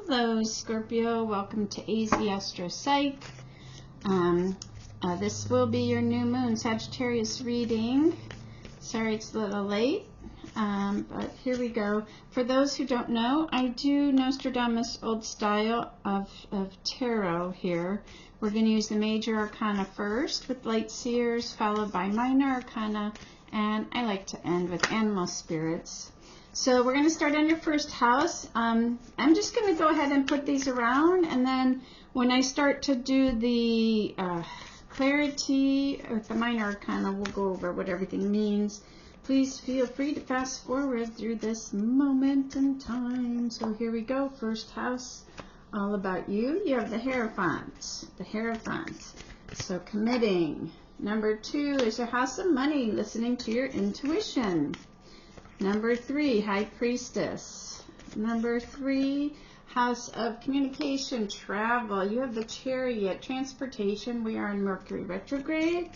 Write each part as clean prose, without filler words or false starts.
Hello, Scorpio. Welcome to AZastropsych. This will be your new moon Sagittarius reading. Sorry it's a little late, but here we go. For those who don't know, I do Nostradamus old style of tarot here. We're going to use the Major Arcana first with light seers, followed by Minor Arcana, and I like to end with animal spirits. So we're going to start on your first house. I'm just going to go ahead and put these around, and then when I start to do the clarity with the Minor Arcana, we'll go over what everything means. Please feel free to fast forward through this moment in time. So here we go. First house, all about you. You have the Hierophant. The Hierophant. So committing. Number 2 is your house of money, listening to your intuition. Number 3, High Priestess. Number 3, House of Communication, Travel. You have the Chariot, Transportation. We are in Mercury retrograde.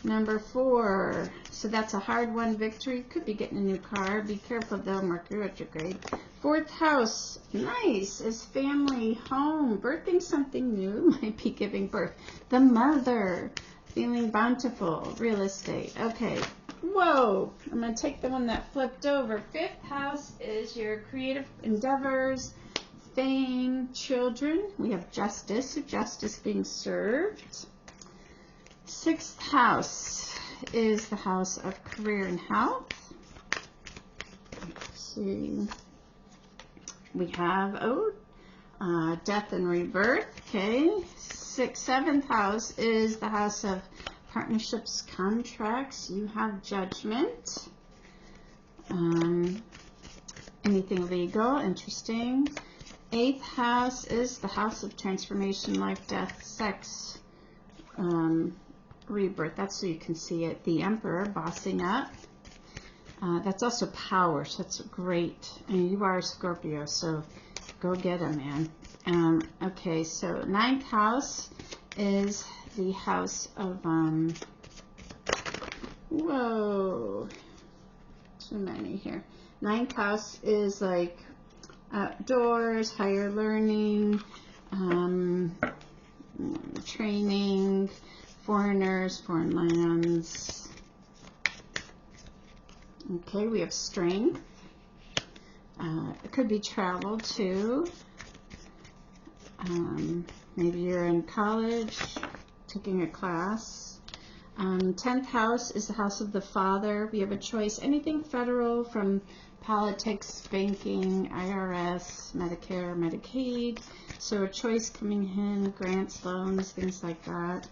Number 4, so that's a hard won victory. Could be getting a new car. Be careful though, Mercury retrograde. 4th house, nice, is family, home. Birthing something new, might be giving birth. The Mother, feeling bountiful, real estate. Okay. Whoa, I'm going to take the one that flipped over. 5th house is your creative endeavors, fame, children. We have justice, so justice being served. 6th house is the house of career and health. Let's see. We have, death and rebirth. Okay. 7th house is the house of partnerships, contracts. You have judgment. Anything legal, interesting. 8th house is the house of transformation, life, death, sex, rebirth. That's so you can see it. The Emperor, bossing up. That's also power, so that's great. And you are a Scorpio, so go get it, man. Okay, so 9th house is the house of, whoa, too many here. 9th house is like outdoors, higher learning, training, foreigners, foreign lands. Okay, we have strength. It could be travel too. Maybe you're in college, taking a class. 10th house is the house of the father. We have a choice, anything federal, from politics, banking, IRS, Medicare, Medicaid. So a choice coming in, grants, loans, things like that.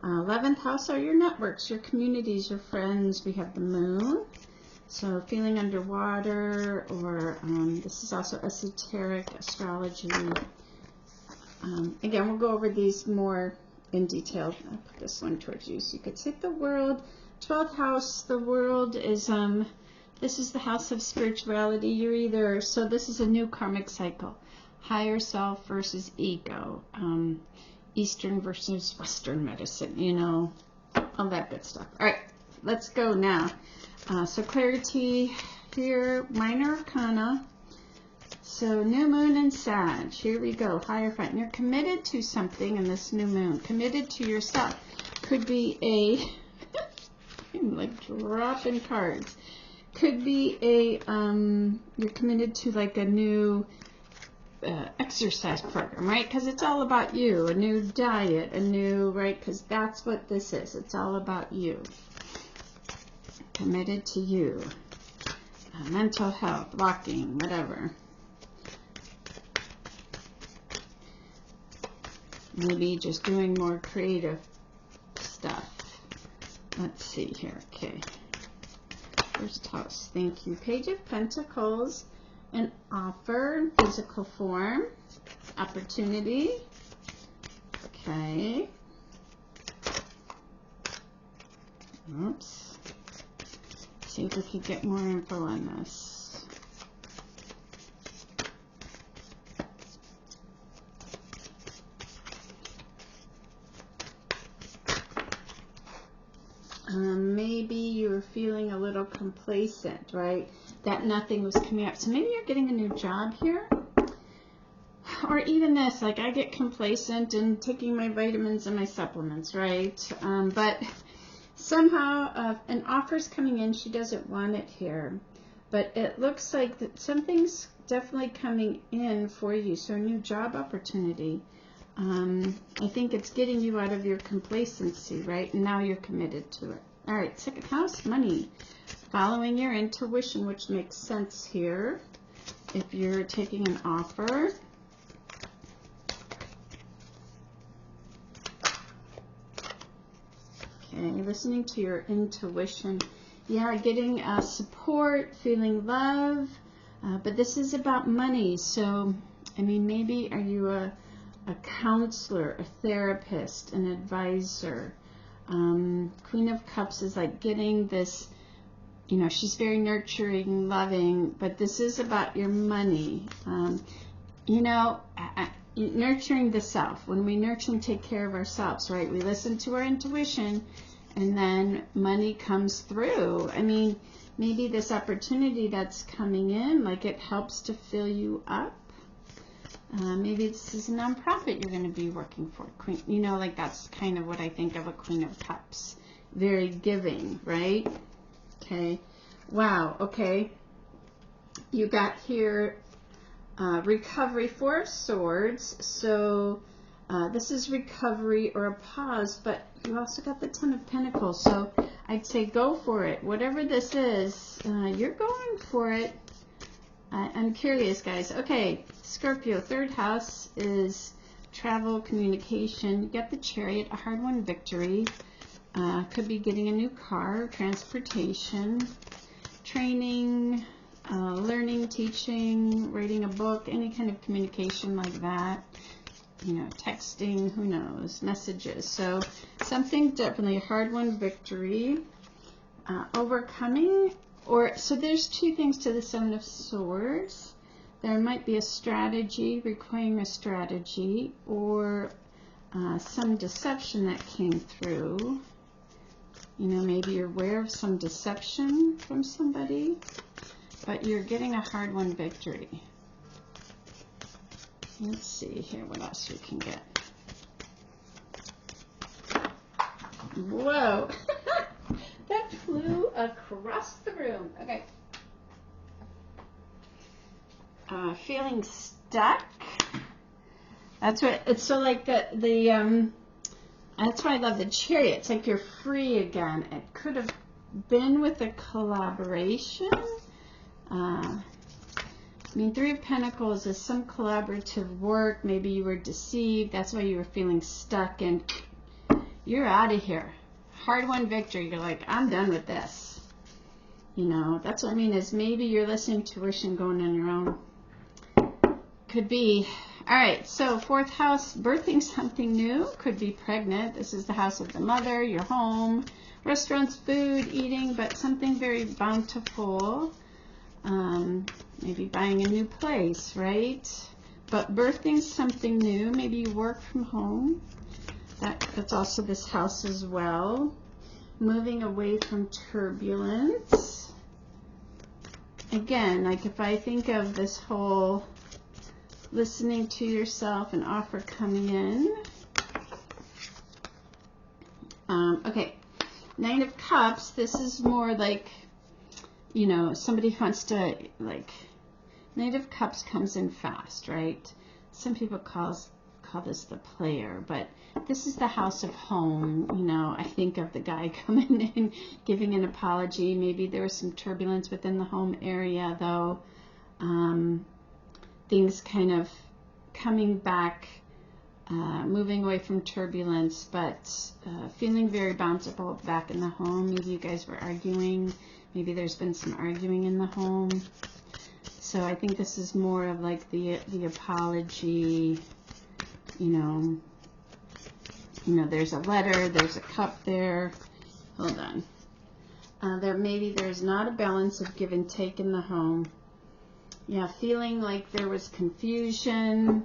11th house are your networks, your communities, your friends. We have the moon. So feeling underwater, or this is also esoteric astrology. Again, we'll go over these more in detail. I'll put this one towards you so you could see the world. 12th house, the world is, this is the house of spirituality. You're either, so this is a new karmic cycle. Higher self versus ego. Eastern versus Western medicine, you know, all that good stuff. All right, let's go now. So clarity here, Minor Arcana. So new moon and Sag, here we go, Hierophant. You're committed to something in this new moon, committed to yourself. Could be a, I'm like dropping cards. Could be a, you're committed to like a new exercise program, right? Because it's all about you, a new diet, a new, right? Because that's what this is. It's all about you. Committed to you. Mental health, walking, whatever. Maybe just doing more creative stuff. Let's see here. Okay. First house. Thank you. Page of Pentacles. An offer, physical form, opportunity. Okay. Oops. See if we can get more info on this. Maybe you're feeling a little complacent, right? That nothing was coming up. So maybe you're getting a new job here. or even this, like I get complacent in taking my vitamins and my supplements, right? But somehow an offer's coming in. She doesn't want it here, but it looks like that something's definitely coming in for you. So a new job opportunity. I think it's getting you out of your complacency, right? And now you're committed to it. All right, second house, money. Following your intuition, which makes sense here if you're taking an offer. Okay, listening to your intuition. Yeah, getting support, feeling love, but this is about money. So, I mean, maybe are you a counselor, a therapist, an advisor? Queen of Cups is like getting this, you know, she's very nurturing, loving, but this is about your money. You know, nurturing the self. When we nurture and take care of ourselves, right? We listen to our intuition, and then money comes through. I mean, maybe this opportunity that's coming in, like it helps to fill you up. Maybe this is a nonprofit you're going to be working for. Queen, you know, like that's kind of what I think of a Queen of Cups. Very giving, right? Okay. Wow. Okay. You got here recovery, Four of Swords. So this is recovery or a pause, but you also got the Ten of Pentacles. So I'd say go for it. Whatever this is, you're going for it. I'm curious, guys. Okay, Scorpio, third house is travel, communication. You got the Chariot, a hard-won victory. Could be getting a new car, transportation, training, learning, teaching, writing a book, any kind of communication like that. You know, texting, who knows, messages. So something definitely a hard-won victory, overcoming. So there's two things to the Seven of Swords. There might be a strategy, requiring a strategy, or some deception that came through. You know, maybe you're aware of some deception from somebody, but you're getting a hard-won victory. Let's see here what else we can get. Whoa! That flew across the room. Okay. Feeling stuck. That's what it's so like the that's why I love the Chariot. It's like you're free again. It could have been with a collaboration. I mean, Three of Pentacles is some collaborative work. Maybe you were deceived. That's why you were feeling stuck, and you're out of here. Hard-won victory. You're like, I'm done with this. You know, that's what I mean is maybe you're listening to intuition going on your own. Could be. All right, so fourth house, birthing something new. Could be pregnant. This is the house of the mother, your home, restaurants, food, eating, but something very bountiful. Maybe buying a new place, right? But birthing something new. Maybe you work from home. That's also this house as well. Moving away from turbulence. Again, like if I think of this whole listening to yourself, an offer coming in. Okay, Nine of Cups. This is more like, you know, somebody wants to, like, Knight of Cups comes in fast, right? Some people call this the player, but this is the house of home. You know, I think of the guy coming in, giving an apology. Maybe there was some turbulence within the home area, though. Things kind of coming back, moving away from turbulence, but feeling very bountiful back in the home. Maybe you guys were arguing. Maybe there's been some arguing in the home. So I think this is more of like the apology. You know, there's a letter, there's a cup there. Hold on. There's not a balance of give and take in the home. Yeah, feeling like there was confusion.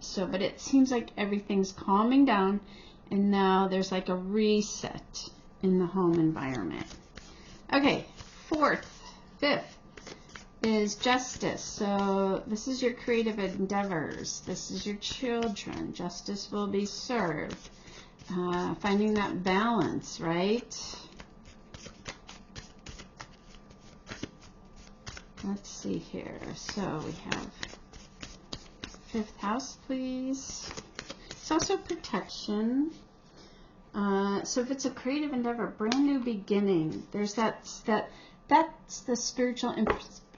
So, but it seems like everything's calming down, and now there's like a reset in the home environment. Okay, fourth, fifth, is justice. So this is your creative endeavors. This is your children. Justice will be served. Finding that balance, right? Let's see here. So we have 5th house, please. It's also protection. So if it's a creative endeavor, brand new beginning, there's that's the spiritual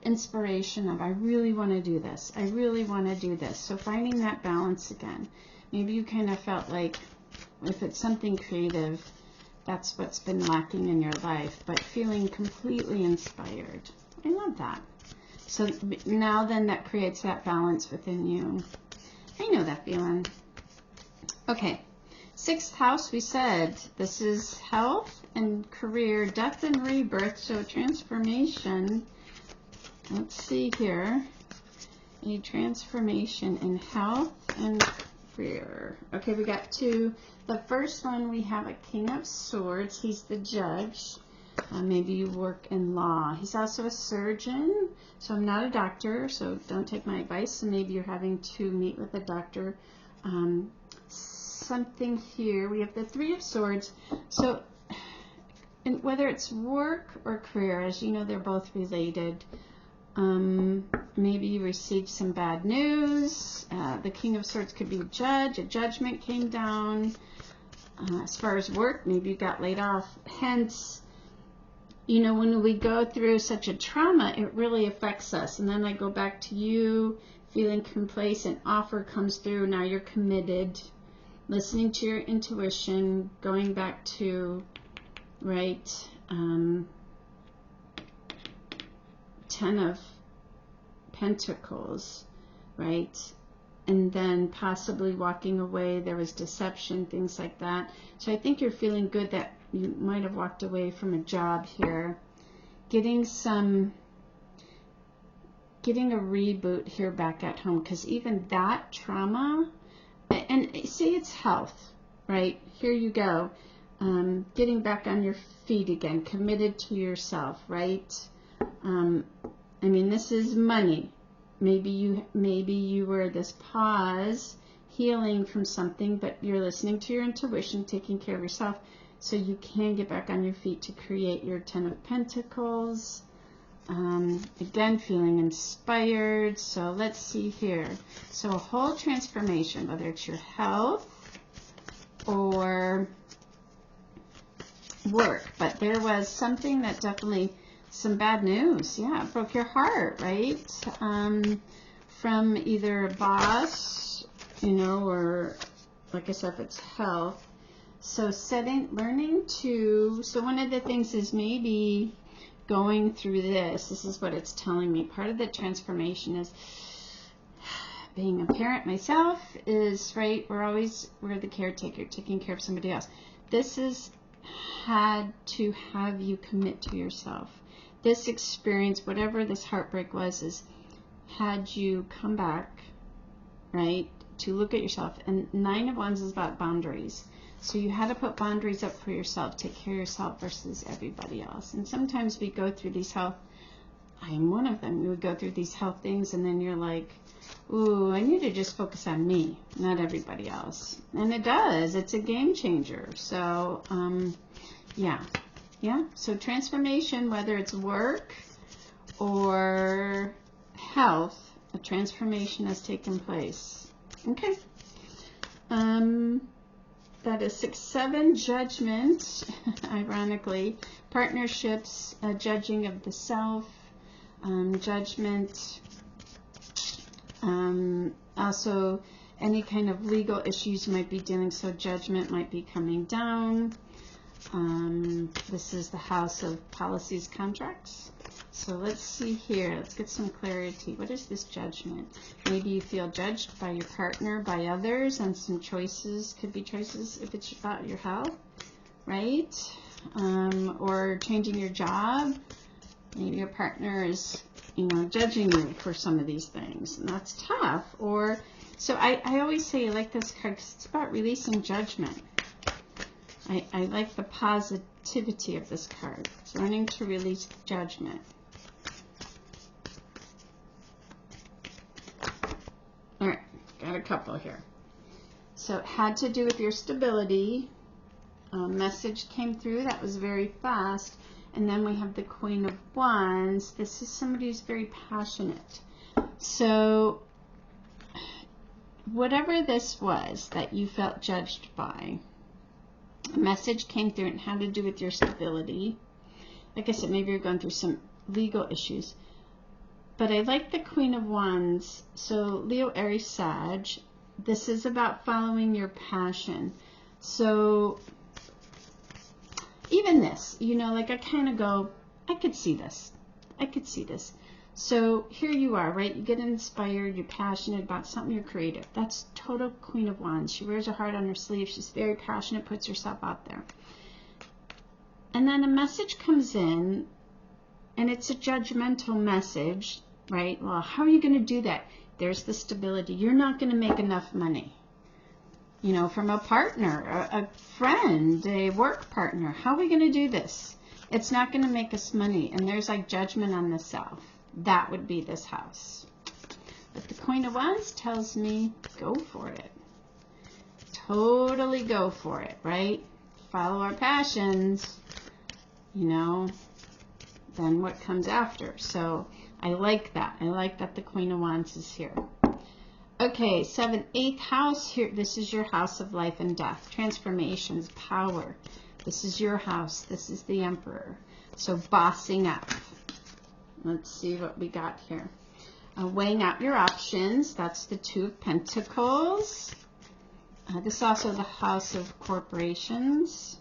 inspiration of, I really want to do this. I really want to do this. So finding that balance again. Maybe you kind of felt like if it's something creative, that's what's been lacking in your life, but feeling completely inspired. I love that. So now then that creates that balance within you. I know that feeling. Okay. 6th house, we said this is health and career, death and rebirth, so transformation. Let's see here. A transformation in health and career. Okay, we got 2. The first one, we have a King of Swords. He's the judge. Maybe you work in law. He's also a surgeon. So I'm not a doctor, so don't take my advice. So maybe you're having to meet with a doctor. Something here. We have the 3 of Swords. So and whether it's work or career, as you know, they're both related. Maybe you received some bad news. The King of Swords could be a judge. A judgment came down. As far as work, maybe you got laid off. Hence, you know, when we go through such a trauma, it really affects us. And then I go back to you feeling complacent. Offer comes through. Now you're committed. Listening to your intuition. Going back to, right, 10 of Pentacles, right? And then possibly walking away. There was deception, things like that. So I think you're feeling good that you might have walked away from a job here. Getting a reboot here back at home, because even that trauma, and say it's health, right? Here you go. Getting back on your feet again, committed to yourself, right? I mean, this is money. Maybe you were this pause, healing from something, but you're listening to your intuition, taking care of yourself, so you can get back on your feet to create your 10 of Pentacles. Again, feeling inspired. So let's see here. So a whole transformation, whether it's your health or work, but there was something that definitely, some bad news. Yeah, it broke your heart, right? From either a boss, you know, or like I said, if it's health. So learning to, so one of the things is maybe going through this is what it's telling me. Part of the transformation is being a parent myself is, right, we're the caretaker, taking care of somebody else. This has had to have you commit to yourself. This experience, whatever this heartbreak was, had you come back, right, to look at yourself. And 9 of Wands is about boundaries. So you had to put boundaries up for yourself, take care of yourself versus everybody else. And sometimes we go through these health, I am one of them, we would go through these health things and then you're like, ooh, I need to just focus on me, not everybody else. And it does, it's a game changer. So, yeah. So transformation, whether it's work or health, a transformation has taken place. Okay. That is 6-7, judgment, ironically, partnerships, judging of the self, judgment, also any kind of legal issues you might be dealing, so judgment might be coming down. This is the house of policies, contracts. So let's see here. Let's get some clarity. What is this judgment? Maybe you feel judged by your partner, by others, and some choices. Could be choices if it's about your health, right? Or changing your job. Maybe your partner is, you know, judging you for some of these things, and that's tough. Or, so I always say I like this card because it's about releasing judgment. I like the positivity of this card. It's learning to release judgment. a couple here. So it had to do with your stability. A message came through that was very fast. And then we have the Queen of Wands. This is somebody who's very passionate. So whatever this was that you felt judged by, a message came through and had to do with your stability. Like I said, maybe you're going through some legal issues. But I like the Queen of Wands. So Leo, Aries, Sag. This is about following your passion. So even this, you know, like I kind of go, I could see this. I could see this. So here you are, right? You get inspired, you're passionate about something, you're creative. That's total Queen of Wands. She wears her heart on her sleeve. She's very passionate, puts herself out there. And then a message comes in, and it's a judgmental message, right? Well, how are you going to do that? There's the stability. You're not going to make enough money. You know, from a partner, a friend, a work partner. How are we going to do this? It's not going to make us money. And there's like judgment on the self. That would be this house. But the Queen of Wands tells me, go for it. Totally go for it, right? Follow our passions, you know, then what comes after. So I like that. I like that the Queen of Wands is here. Okay, 7th, 8th house here. This is your house of life and death, transformations, power. This is your house. This is the Emperor. So bossing up. Let's see what we got here. Weighing out your options. That's the 2 of Pentacles. This is also the house of corporations.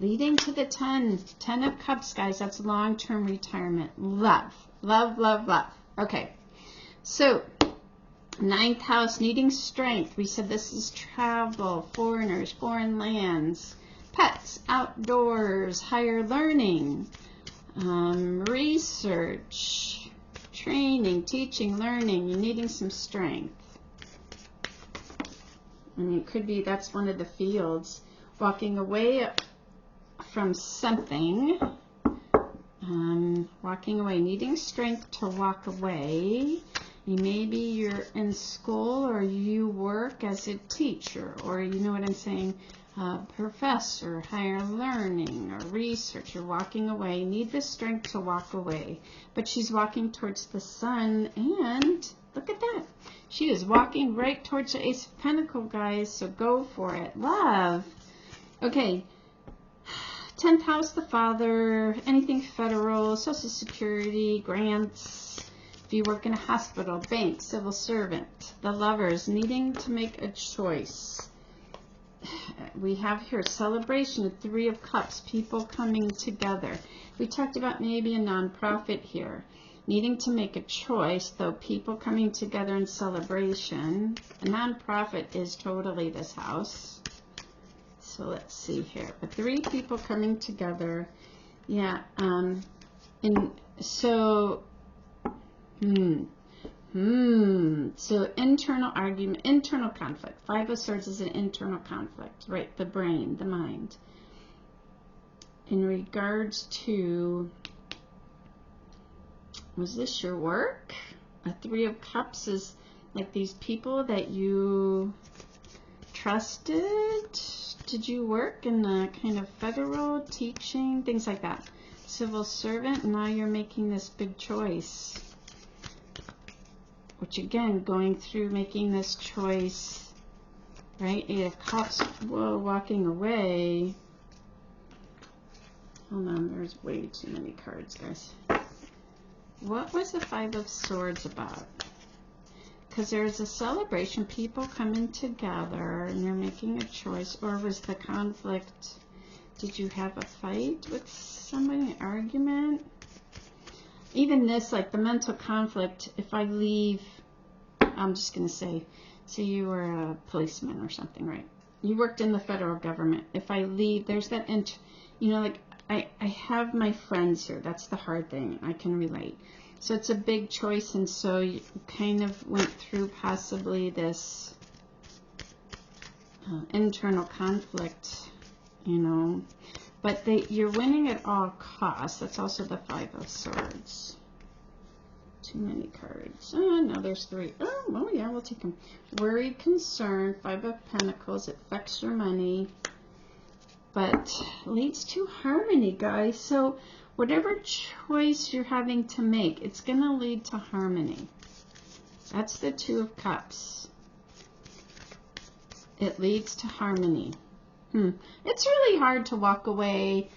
Leading to the 10. 10 of Cups, guys. That's long-term retirement. Love. Love, love, love. Okay. So 9th house, needing strength. We said this is travel, foreigners, foreign lands, pets, outdoors, higher learning, research, training, teaching, learning. You're needing some strength. I mean, it could be that's one of the fields. Walking away from something. Walking away, needing strength to walk away. Maybe you're in school or you work as a teacher, or you know what I'm saying, professor, higher learning, or research. You're walking away. You need the strength to walk away. But she's walking towards the sun, and look at that. She is walking right towards the Ace of Pentacles, guys, so go for it. Love. Okay. 10th house, the father, anything federal, Social Security, grants. If you work in a hospital, bank, civil servant, the Lovers, needing to make a choice. We have here celebration, 3 of Cups, people coming together. We talked about maybe a nonprofit here. Needing to make a choice, though, people coming together in celebration. A nonprofit is totally this house. So let's see here. But 3 people coming together. Yeah. So internal argument, internal conflict. 5 of Swords is an internal conflict, right? The brain, the mind. In regards to, was this your work? A 3 of Cups is like these people that you trusted. Did you work in a kind of federal teaching, things like that? Civil servant, now you're making this big choice. Which again, going through making this choice, right? 8 of Cups, whoa, walking away. Hold on, there's way too many cards, guys. What was the 5 of Swords about? Because there's a celebration, people coming together, and you're making a choice. Or was the conflict, did you have a fight with somebody, an argument? Even this, like the mental conflict, if I leave, I'm just going to say you were a policeman or something, right? You worked in the federal government. If I leave, there's that, you know, like I have my friends here. That's the hard thing. I can relate. So it's a big choice, and so you kind of went through possibly this internal conflict, you know. But you're winning at all costs. That's also the 5 of Swords. too many cards. Oh, no, there's 3. Oh, yeah, we'll take them. Worry, concern, 5 of Pentacles. It affects your money, but leads to harmony, guys. So whatever choice you're having to make, it's going to lead to harmony. That's the 2 of Cups. It leads to harmony. It's really hard to walk away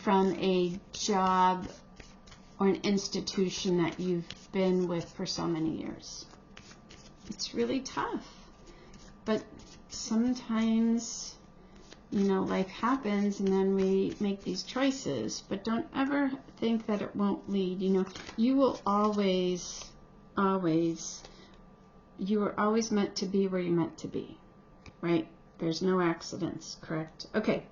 from a job or an institution that you've been with for so many years. It's really tough. But sometimes, you know, life happens and then we make these choices. But don't ever think that it won't lead. You know, you will always, you are always meant to be where you're meant to be, right? There's no accidents, correct? Okay.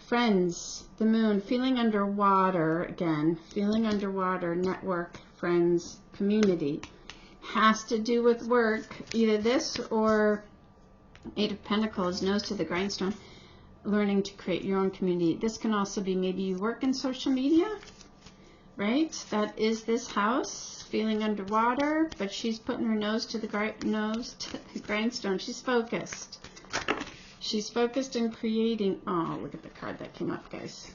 Friends, the moon, feeling underwater, again, feeling underwater, network, friends, community, has to do with work, either this or 8 of Pentacles, nose to the grindstone, learning to create your own community. This can also be maybe you work in social media, right? That is this house, feeling underwater, but she's putting her nose to the grindstone. She's focused. She's focused in creating, oh, look at the card that came up, guys.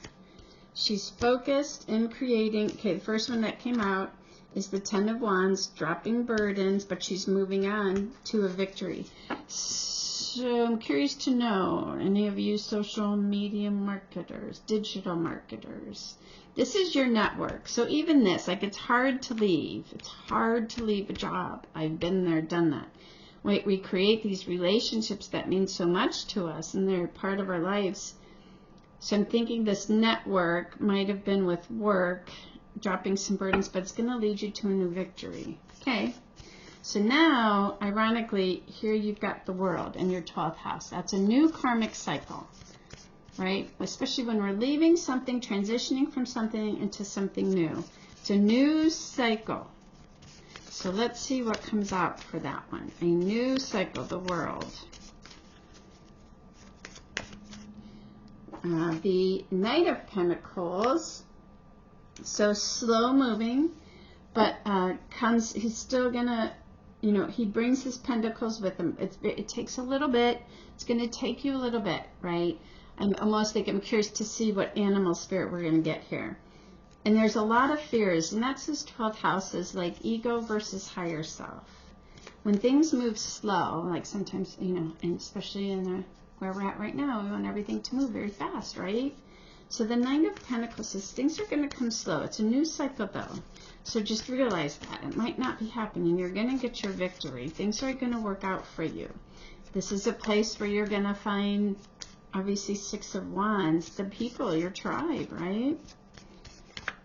She's focused in creating, okay, the first one that came out is the 10 of Wands, dropping burdens, but she's moving on to a victory. So I'm curious to know, any of you social media marketers, digital marketers, this is your network. So even this, like, it's hard to leave. It's hard to leave a job. I've been there, done that. We create these relationships that mean so much to us, and they're part of our lives. So I'm thinking this network might have been with work, dropping some burdens, but it's going to lead you to a new victory. Okay. So now, ironically, here you've got the World in your 12th house. That's a new karmic cycle, right? Especially when we're leaving something, transitioning from something into something new. It's a new cycle. So let's see what comes out for that one. A new cycle, the World. The Knight of Pentacles. So slow moving, but he's still gonna, you know, he brings his pentacles with him. It takes a little bit. It's gonna take you a little bit, right? I'm curious to see what animal spirit we're gonna get here. And there's a lot of fears, and that's his 12th houses, like ego versus higher self. When things move slow, like sometimes, you know, and especially in where we're at right now, we want everything to move very fast, right? So the Nine of Pentacles says things are going to come slow. It's a new cycle, though. So just realize that. It might not be happening. You're going to get your victory. Things are going to work out for you. This is a place where you're going to find, obviously, 6 of Wands, the people, your tribe, right?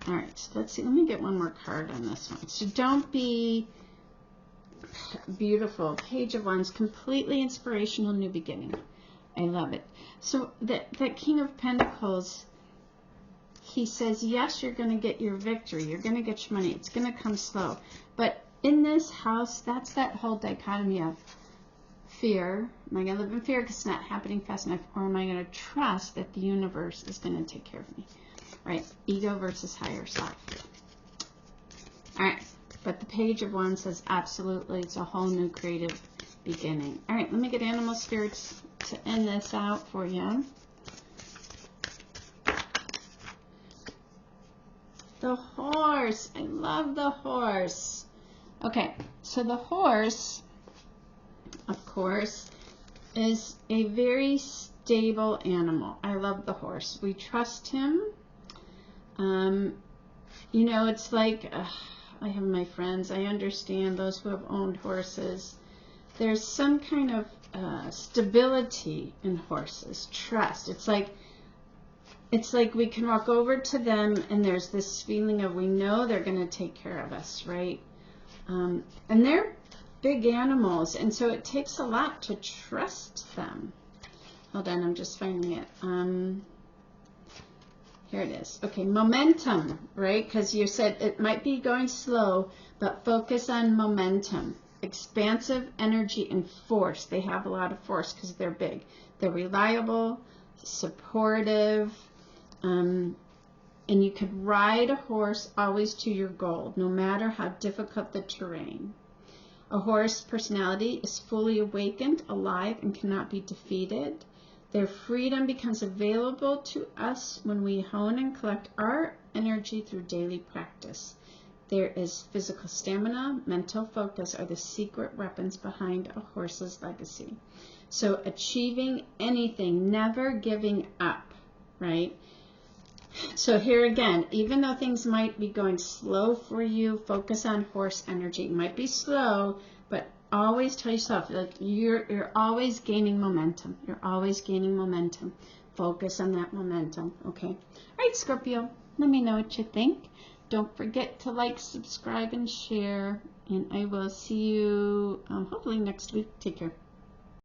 All right, so let's see. Let me get one more card on this one. So don't be beautiful. Page of Wands, completely inspirational new beginning. I love it. So that King of Pentacles, he says, yes, you're going to get your victory. You're going to get your money. It's going to come slow. But in this house, that's that whole dichotomy of fear. Am I going to live in fear because it's not happening fast enough? Or am I going to trust that the universe is going to take care of me? Right? Ego versus higher self. All right. But the Page of Wands says, absolutely, it's a whole new creative beginning. All right. Let me get animal spirits to end this out for you. The horse. I love the horse. Okay. So the horse, of course, is a very stable animal. I love the horse. We trust him. You know, it's like, I have my friends, I understand those who have owned horses. There's some kind of stability in horses, trust. It's like we can walk over to them and there's this feeling of we know they're going to take care of us, right? And they're big animals, and so it takes a lot to trust them. Hold on, I'm just finding it. Here it is. Okay, momentum, right? Because you said it might be going slow, but focus on momentum. Expansive energy and force. They have a lot of force because they're big. They're reliable, supportive. You And you could ride a horse always to your goal, no matter how difficult the terrain. A horse personality is fully awakened, alive, and cannot be defeated. Their freedom becomes available to us when we hone and collect our energy through daily practice. There is physical stamina, mental focus are the secret weapons behind a horse's legacy. So achieving anything, never giving up, right? So here again, even though things might be going slow for you, focus on horse energy. It might be slow, but always tell yourself that you're always gaining momentum. You're always gaining momentum. Focus on that momentum, okay? All right, Scorpio, let me know what you think. Don't forget to like, subscribe, and share. And I will see you hopefully next week. Take care.